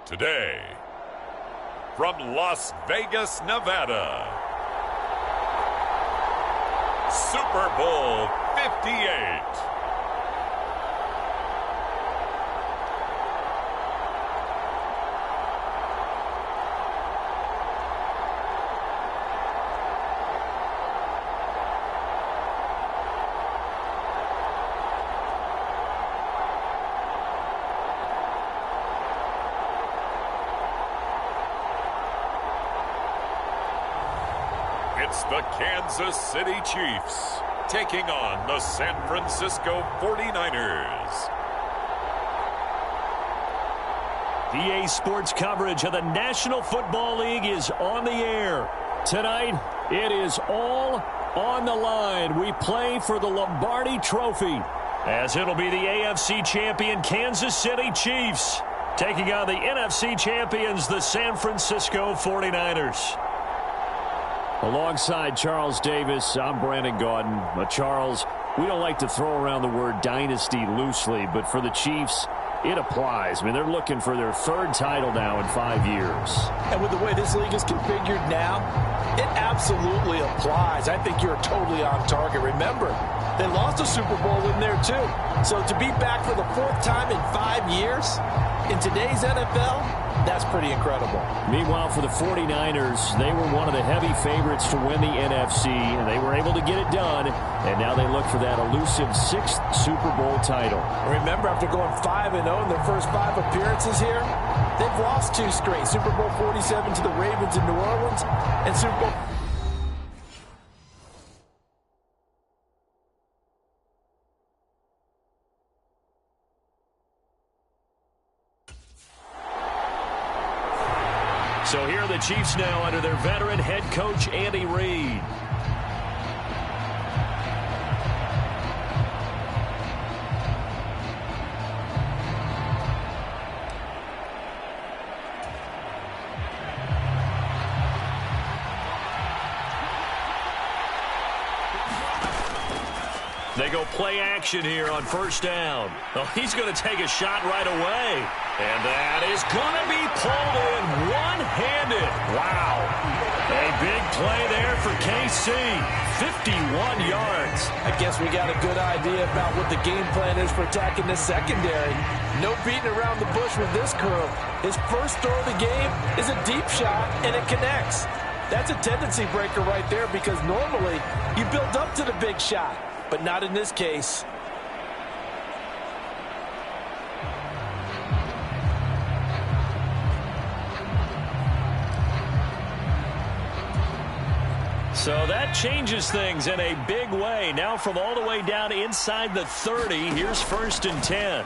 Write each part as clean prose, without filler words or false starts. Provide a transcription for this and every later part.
Today, from Las Vegas, Nevada, Super Bowl 58. It's the Kansas City Chiefs taking on the San Francisco 49ers. EA Sports coverage of the National Football League is on the air. Tonight, it is all on the line. We play for the Lombardi Trophy, as it'll be the AFC champion Kansas City Chiefs taking on the NFC champions, the San Francisco 49ers. Alongside Charles Davis, I'm Brandon Gaudin. Charles, we don't like to throw around the word dynasty loosely, but for the Chiefs, it applies. I mean, they're looking for their third title now in 5 years. And with the way this league is configured now, it absolutely applies. I think you're totally on target. Remember, they lost a Super Bowl in there too. So to be back for the fourth time in 5 years in today's NFL, that's pretty incredible. Meanwhile, for the 49ers, they were one of the heavy favorites to win the NFC, and they were able to get it done, and now they look for that elusive 6th Super Bowl title. Remember, after going 5-0 in their first 5 appearances here, they've lost 2 straight. Super Bowl 47 to the Ravens in New Orleans, and Super Bowl... So here are the Chiefs now under their veteran head coach, Andy Reid. They go play action here on first down. Oh, he's going to take a shot right away. And that is going to be pulled in one-handed. Wow. A big play there for KC. 51 yards. I guess we got a good idea about what the game plan is for attacking this secondary. No beating around the bush with this crew. His first throw of the game is a deep shot, and it connects. That's a tendency breaker right there, because normally you build up to the big shot, but not in this case. So that changes things in a big way. Now from all the way down inside the 30, here's 1st and 10.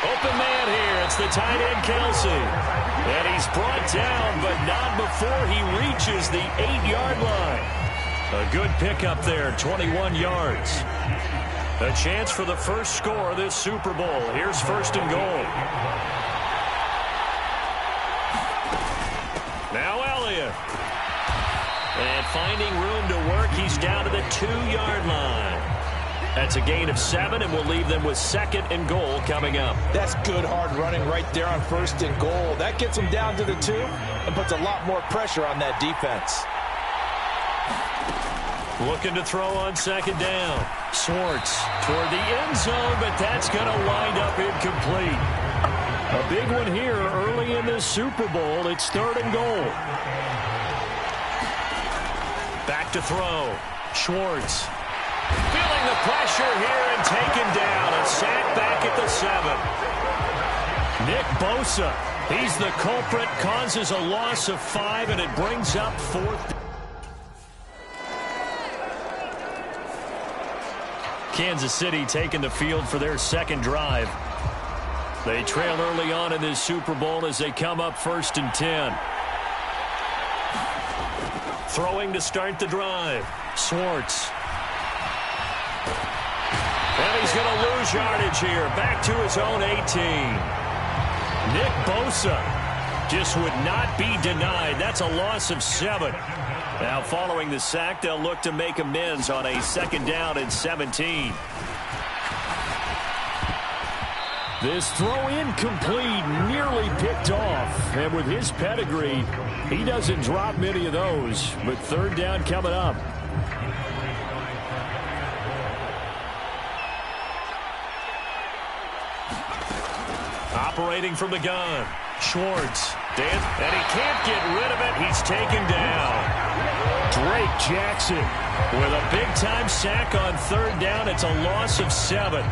Open man here. It's the tight end, Kelsey. And he's brought down, but not before he reaches the 8-yard line. A good pickup there, 21 yards. A chance for the first score of this Super Bowl. Here's 1st and goal. Now Elliott. And finding room to work, he's down to the 2-yard line. That's a gain of 7, and we'll leave them with 2nd and goal coming up. That's good hard running right there on 1st and goal. That gets them down to the 2 and puts a lot more pressure on that defense. Looking to throw on 2nd down. Schwartz toward the end zone, but that's going to wind up incomplete. A big one here early in this Super Bowl. It's 3rd and goal. Back to throw. Schwartz. Feeling the pressure here and taken down. A sack back at the 7. Nick Bosa. He's the culprit. Causes a loss of 5, and it brings up 4th. Kansas City taking the field for their 2nd drive. They trail early on in this Super Bowl as they come up 1st and 10. Throwing to start the drive. Schwartz. And he's going to lose yardage here. Back to his own 18. Nick Bosa just would not be denied. That's a loss of 7. Now following the sack, they'll look to make amends on a 2nd down and 17. This throw incomplete, nearly picked off. And with his pedigree, he doesn't drop many of those. But third down coming up. Operating from the gun, Schwartz. And he can't get rid of it. He's taken down. Drake Jackson with a big-time sack on third down. It's a loss of 7.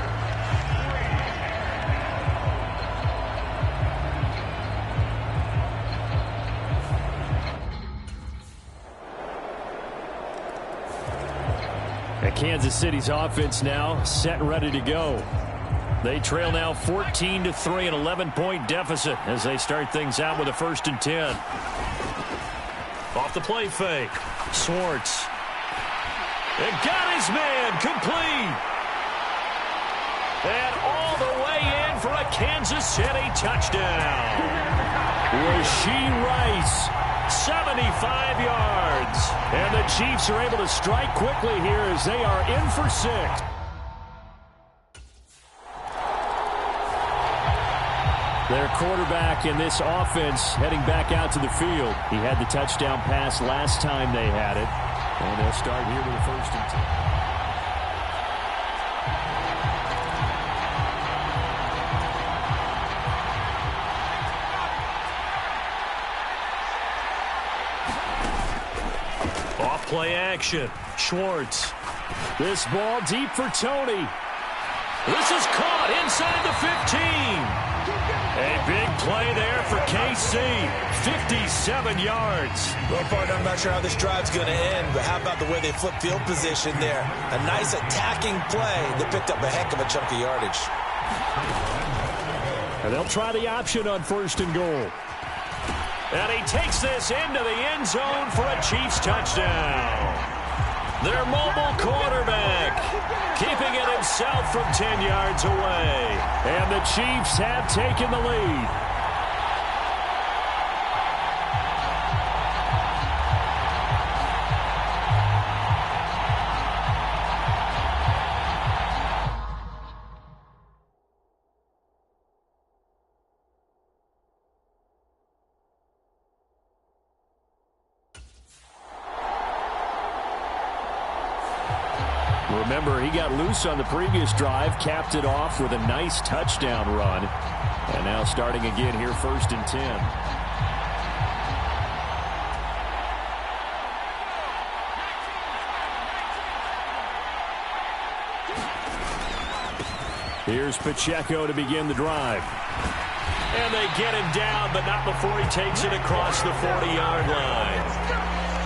And Kansas City's offense now set and ready to go. They trail now 14-3, an 11-point deficit as they start things out with a 1st and 10. Off the play fake. Schwartz. And got his man complete. And all the way in for a Kansas City touchdown. Rashee Rice, 75 yards. And the Chiefs are able to strike quickly here as they are in for 6. Their quarterback in this offense heading back out to the field. He had the touchdown pass last time they had it. And they'll start here with a 1st and 10. Off play action. Schwartz. This ball deep for Tony. This is caught inside the 15. A big play there for KC. 57 yards. Well, partner, I'm not sure how this drive's going to end, but how about the way they flip field position there? A nice attacking play. They picked up a heck of a chunk of yardage. And they'll try the option on 1st and goal. And he takes this into the end zone for a Chiefs touchdown. Their mobile quarterback keeping it himself from 10 yards away. And the Chiefs have taken the lead. Remember, he got loose on the previous drive, capped it off with a nice touchdown run. And now starting again here, 1st and 10. Here's Pacheco to begin the drive. And they get him down, but not before he takes it across the 40-yard line.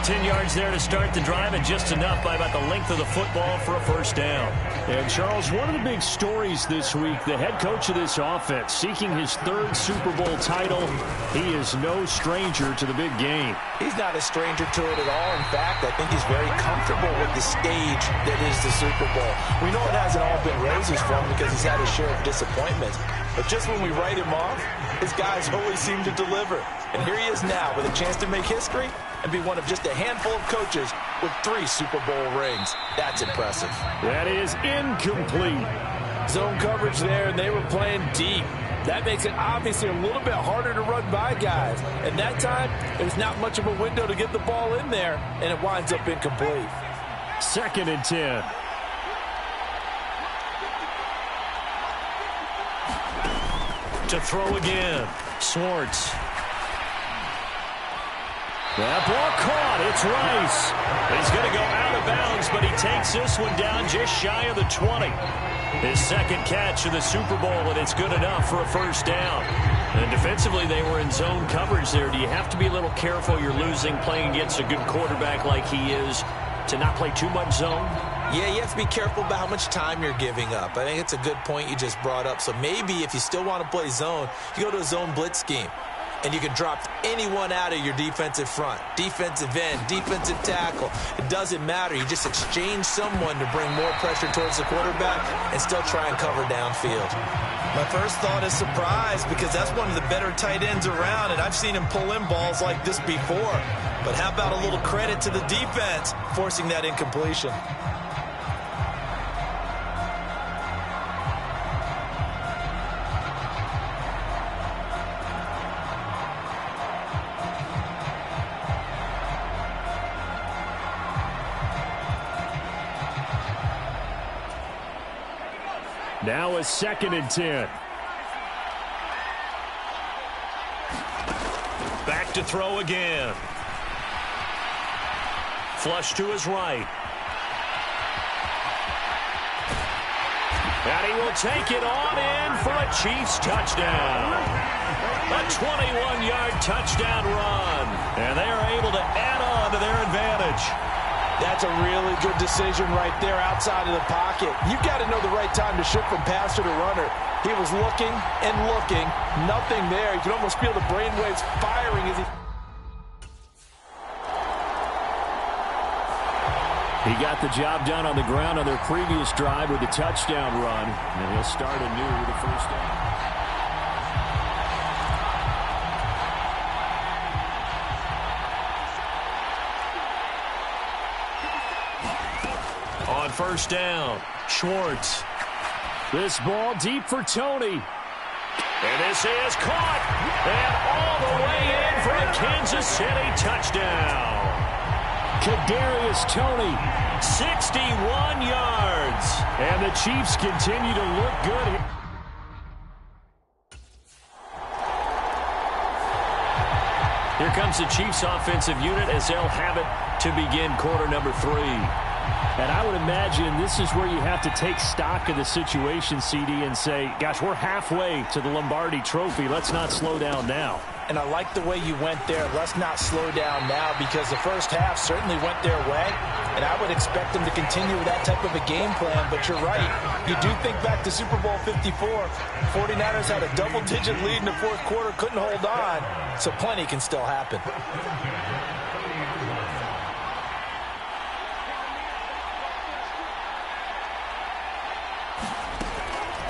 10 yards there to start the drive, and just enough by about the length of the football for a 1st down. And, Charles, one of the big stories this week, the head coach of this offense seeking his 3rd Super Bowl title. He is no stranger to the big game. He's not a stranger to it at all. In fact, I think he's very comfortable with the stage that is the Super Bowl. We know it hasn't all been roses for him because he's had his share of disappointments. But just when we write him off, his guys always seem to deliver. And here he is now with a chance to make history and be one of just a handful of coaches with 3 Super Bowl rings. That's impressive. That is incomplete. Zone coverage there, and they were playing deep. That makes it obviously a little bit harder to run by guys. And that time, there's not much of a window to get the ball in there, and it winds up incomplete. 2nd and 10. To throw again. Schwartz. That ball caught. It's Rice. He's going to go out of bounds, but he takes this one down just shy of the 20. His 2nd catch of the Super Bowl, and it's good enough for a 1st down. And defensively, they were in zone coverage there. Do you have to be a little careful? You're losing, playing against a good quarterback like he is, to not play too much zone? Yeah, you have to be careful about how much time you're giving up. I think it's a good point you just brought up. So maybe if you still want to play zone, you go to a zone blitz scheme. And you can drop anyone out of your defensive front. Defensive end, defensive tackle. It doesn't matter. You just exchange someone to bring more pressure towards the quarterback and still try and cover downfield. My first thought is surprise because that's one of the better tight ends around, and I've seen him pull in balls like this before. But how about a little credit to the defense forcing that incompletion? Now a 2nd and 10. Back to throw again. Flush to his right. And he will take it on in for a Chiefs touchdown. A 21-yard touchdown run. And they are able to add on to their advantage. That's a really good decision right there outside of the pocket. You've got to know the right time to shift from passer to runner. He was looking and looking. Nothing there. You can almost feel the brainwaves firing as he... He got the job done on the ground on their previous drive with the touchdown run. And he'll start anew with the first down. On first down, Schwartz. This ball deep for Tony. And this is caught. And all the way in for a Kansas City touchdown. Kadarius Toney. 61 yards. And the Chiefs continue to look good. Here comes the Chiefs offensive unit as they'll have it to begin quarter number 3. And I would imagine this is where you have to take stock of the situation, CD, and say, gosh, we're halfway to the Lombardi Trophy. Let's not slow down now. And I like the way you went there. Let's not slow down now, because the first half certainly went their way. And I would expect them to continue with that type of a game plan. But you're right. You do think back to Super Bowl 54. 49ers had a double-digit lead in the fourth quarter, couldn't hold on. So plenty can still happen.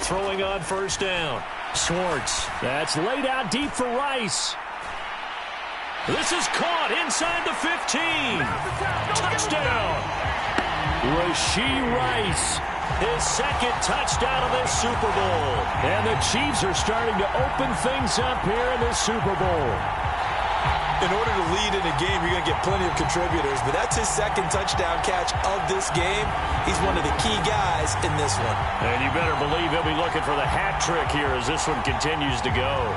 Throwing on first down. Schwartz. That's laid out deep for Rice. This is caught inside the 15. Touchdown. Rashee Rice. His 2nd touchdown of this Super Bowl. And the Chiefs are starting to open things up here in this Super Bowl. In order to lead in a game, you're going to get plenty of contributors, but that's his 2nd touchdown catch of this game. He's one of the key guys in this one. And you better believe he'll be looking for the hat trick here as this one continues to go.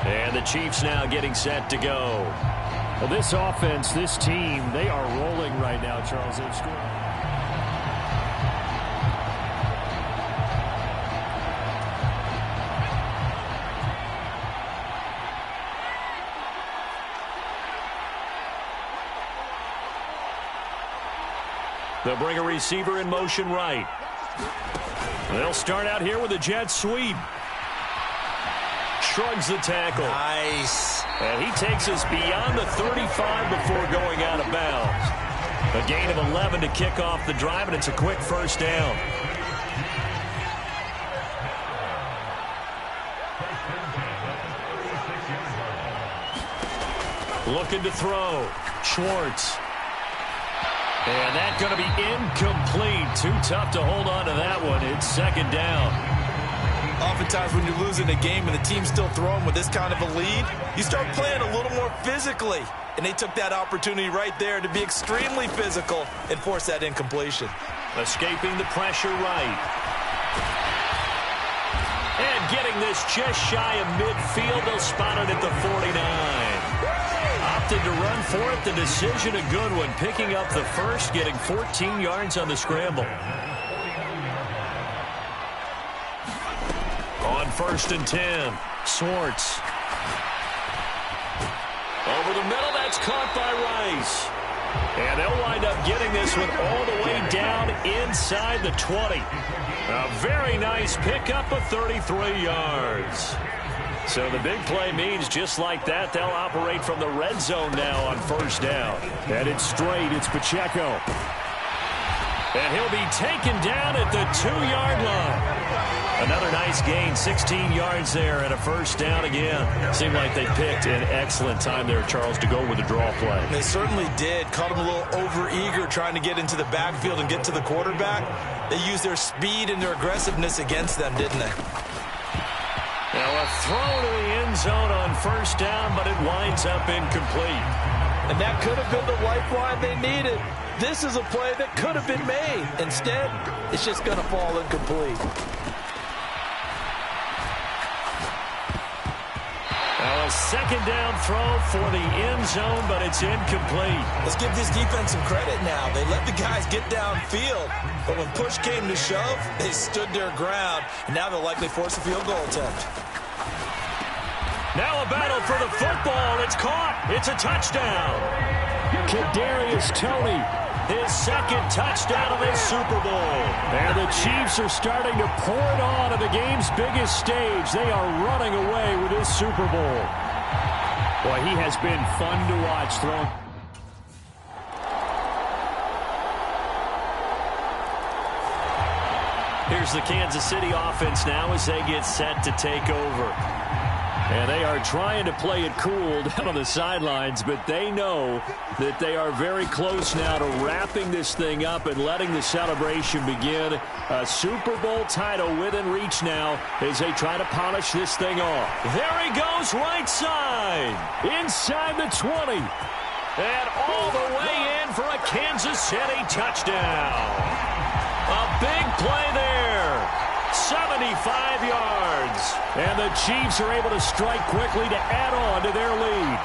And the Chiefs now getting set to go. Well, this offense, this team, they are rolling right now, Charles. They've scored. They'll bring a receiver in motion right. They'll start out here with a jet sweep. Shrugs the tackle. Nice. And he takes us beyond the 35 before going out of bounds. A gain of 11 to kick off the drive, and it's a quick first down. Looking to throw. Schwartz. And that's going to be incomplete. Too tough to hold on to that one. It's 2nd down. Oftentimes when you're losing a game and the team's still throwing with this kind of a lead, you start playing a little more physically. And they took that opportunity right there to be extremely physical and force that incompletion. Escaping the pressure right. And getting this just shy of midfield. They'll spot it at the 49. Opted to run for it. The decision a good one. Picking up the first, getting 14 yards on the scramble. On 1st and 10, Schwartz. Over the middle, that's caught by Rice. And they'll wind up getting this one all the way down inside the 20. A very nice pickup of 33 yards. So the big play means just like that, they'll operate from the red zone now on first down. Headed straight, it's Pacheco. And he'll be taken down at the 2-yard line. Another nice gain, 16 yards there and a first down again. Seemed like they picked an excellent time there, Charles, to go with the draw play. They certainly did. Caught them a little over-eager trying to get into the backfield and get to the quarterback. They used their speed and their aggressiveness against them, didn't they? Now a throw to the end zone on first down, but it winds up incomplete. And that could have been the lifeline they needed. This is a play that could have been made. Instead, it's just going to fall incomplete. Now a second down throw for the end zone, but it's incomplete. Let's give this defense some credit now. They let the guys get downfield, but when push came to shove, they stood their ground, and now they'll likely force a field goal attempt. Now a battle for the football. It's caught. It's a touchdown. Kadarius Toney, his second touchdown of this Super Bowl. And the Chiefs are starting to pour it on at the game's biggest stage. They are running away with this Super Bowl. Boy, he has been fun to watch throwing. Here's the Kansas City offense now as they get set to take over. And they are trying to play it cool down on the sidelines, but they know that they are very close now to wrapping this thing up and letting the celebration begin. A Super Bowl title within reach now as they try to polish this thing off. There he goes, right side. Inside the 20. And all the way in for a Kansas City touchdown. A big play there. 75 yards. And the Chiefs are able to strike quickly to add on to their lead.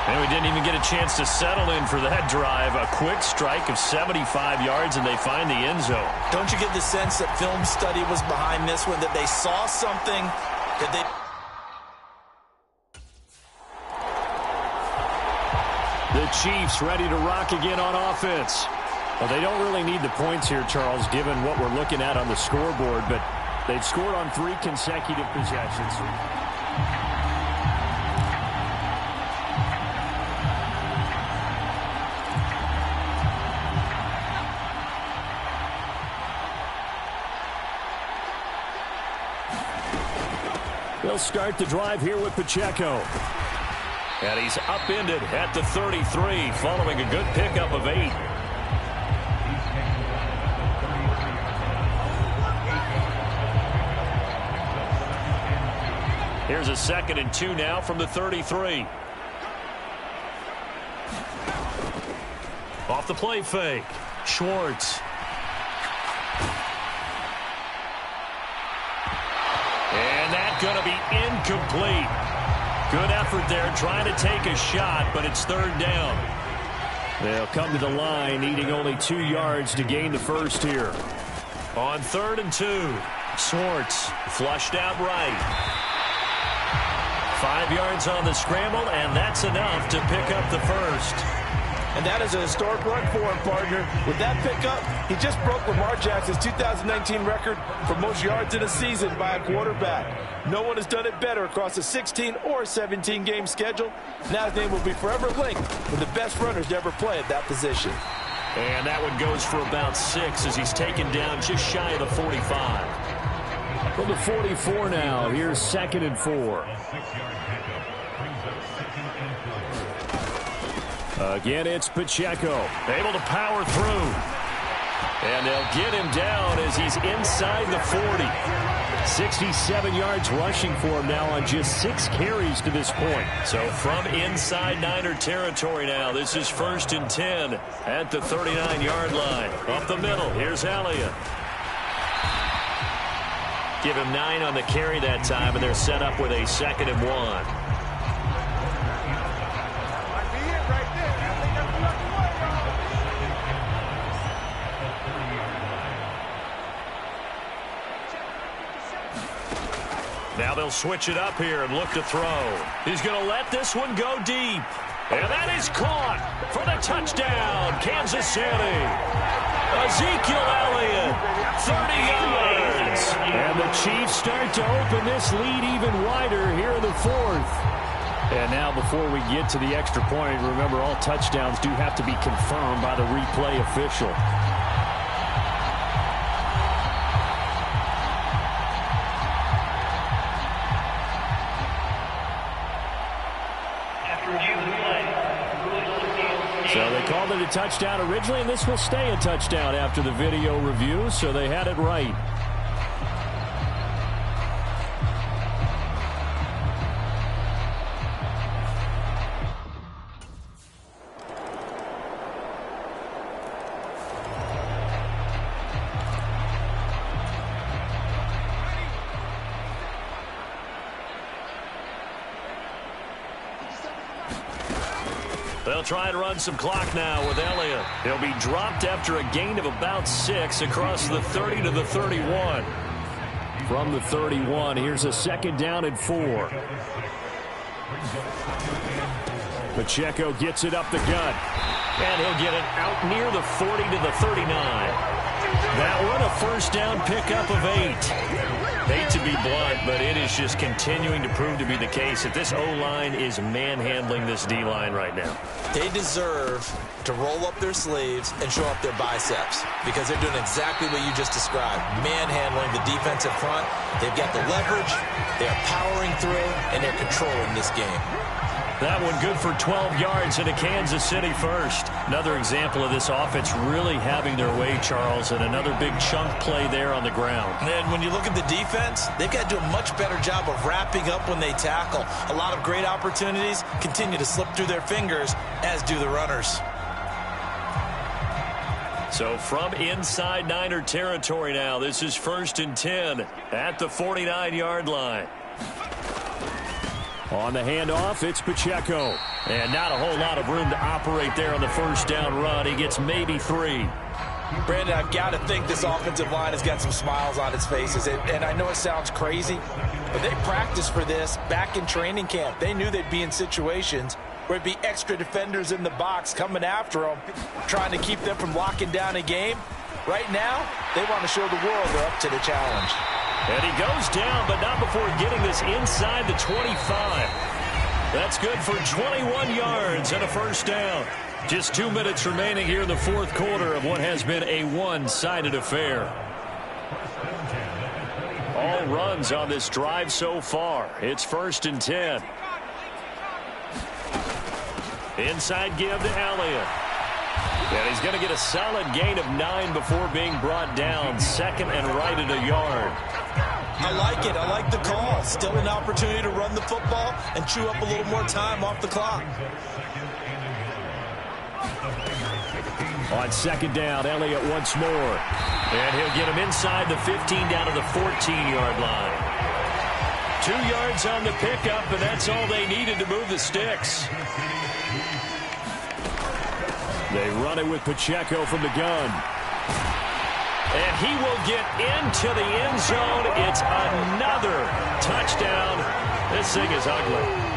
And we didn't even get a chance to settle in for that drive. A quick strike of 75 yards, and they find the end zone. Don't you get the sense that film study was behind this one, that they saw something that they... The Chiefs ready to rock again on offense. Well, they don't really need the points here, Charles, given what we're looking at on the scoreboard, but they've scored on 3 consecutive possessions. They'll start the drive here with Pacheco. And he's upended at the 33 following a good pickup of 8. Here's a 2nd and 2 now from the 33. Off the play fake. Schwartz. And that's going to be incomplete. Good effort there trying to take a shot, but it's 3rd down. They'll come to the line needing only 2 yards to gain the first here. On 3rd and 2. Schwartz flushed out right. 5 yards on the scramble, and that's enough to pick up the first. And that is a historic run for him, partner. With that pickup, he just broke Lamar Jackson's 2019 record for most yards in a season by a quarterback. No one has done it better across a 16 or 17-game schedule. Now his name will be forever linked with the best runners to ever play at that position. And that one goes for about 6 as he's taken down just shy of the 45. From the 44 now, here's 2nd and 4. Again, it's Pacheco. Able to power through. And they'll get him down as he's inside the 40. 67 yards rushing for him now on just 6 carries to this point. So from inside Niner territory now, this is 1st and 10 at the 39-yard line. Up the middle, here's Elliott. Give him 9 on the carry that time, and they're set up with a 2nd and 1. Now they'll switch it up here and look to throw. He's going to let this one go deep. And that is caught for the touchdown, Kansas City. Ezekiel Elliott, 30 yards. And the Chiefs start to open this lead even wider here in the 4th. And now before we get to the extra point, remember all touchdowns do have to be confirmed by the replay official. So they called it a touchdown originally, and this will stay a touchdown after the video review, so they had it right. They'll try and run some clock now with Elliott. He'll be dropped after a gain of about 6 across the 30 to the 31. From the 31, here's a 2nd down and 4. Pacheco gets it up the gut. And he'll get it out near the 40 to the 39. That one a 1st down pickup of 8. Hate to be blunt, but it is just continuing to prove to be the case that this O-line is manhandling this D-line right now. They deserve to roll up their sleeves and show up their biceps because they're doing exactly what you just described, manhandling the defensive front. They've got the leverage, they're powering through, and they're controlling this game. That one good for 12 yards into Kansas City first. Another example of this offense really having their way, Charles, and another big chunk play there on the ground. And when you look at the defense, they've got to do a much better job of wrapping up when they tackle. A lot of great opportunities continue to slip through their fingers, as do the runners. So from inside Niner territory now, this is 1st and 10 at the 49-yard line. On the handoff, it's Pacheco. And not a whole lot of room to operate there on the 1st down run. He gets maybe 3. Brandon, I've got to think this offensive line has got some smiles on its faces. And I know it sounds crazy, but they practiced for this back in training camp. They knew they'd be in situations where it'd be extra defenders in the box coming after them, trying to keep them from locking down a game. Right now, they want to show the world they're up to the challenge. And he goes down, but not before getting this inside the 25. That's good for 21 yards and a 1st down. Just 2 minutes remaining here in the 4th quarter of what has been a one-sided affair. All runs on this drive so far. It's 1st and 10. Inside give to Elliott. And he's going to get a solid gain of 9 before being brought down. 2nd and right at a yard. I like it. I like the call. Still an opportunity to run the football and chew up a little more time off the clock. On 2nd down, Elliott once more. And he'll get him inside the 15 down to the 14-yard line. 2 yards on the pickup, and that's all they needed to move the sticks. They run it with Pacheco from the gun. And he will get into the end zone. It's another touchdown. This thing is ugly.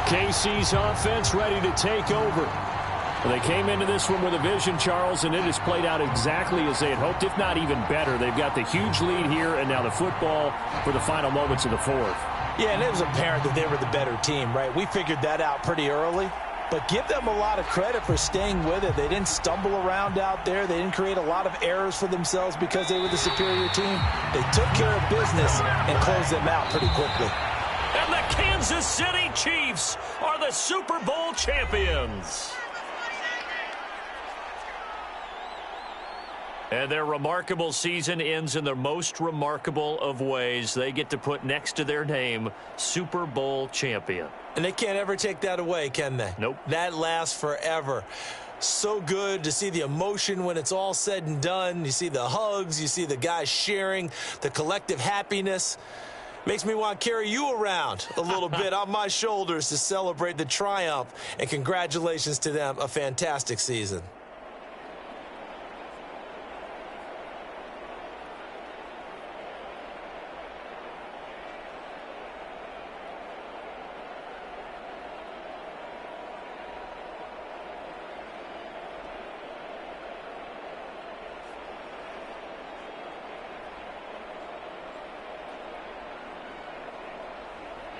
KC's offense ready to take over. Well, they came into this one with a vision, Charles, and it has played out exactly as they had hoped, if not even better. They've got the huge lead here, and now the football for the final moments of the 4th. Yeah, and it was apparent that they were the better team, right? We figured that out pretty early. But give them a lot of credit for staying with it. They didn't stumble around out there. They didn't create a lot of errors for themselves because they were the superior team. They took care of business and closed them out pretty quickly. And the Kansas City Chiefs are the Super Bowl champions. And their remarkable season ends in the most remarkable of ways. They get to put next to their name, Super Bowl champion. And they can't ever take that away, can they? Nope. That lasts forever. So good to see the emotion when it's all said and done. You see the hugs. You see the guys sharing, the collective happiness. Makes me want to carry you around a little bit on my shoulders to celebrate the triumph. And congratulations to them. A fantastic season.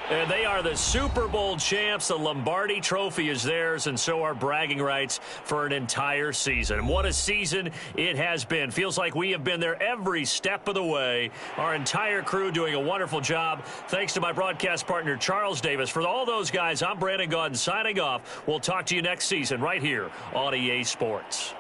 And they are the Super Bowl champs. The Lombardi Trophy is theirs, and so are bragging rights for an entire season. What a season it has been. Feels like we have been there every step of the way. Our entire crew doing a wonderful job. Thanks to my broadcast partner, Charles Davis. For all those guys, I'm Brandon Gaudin signing off. We'll talk to you next season right here on EA Sports.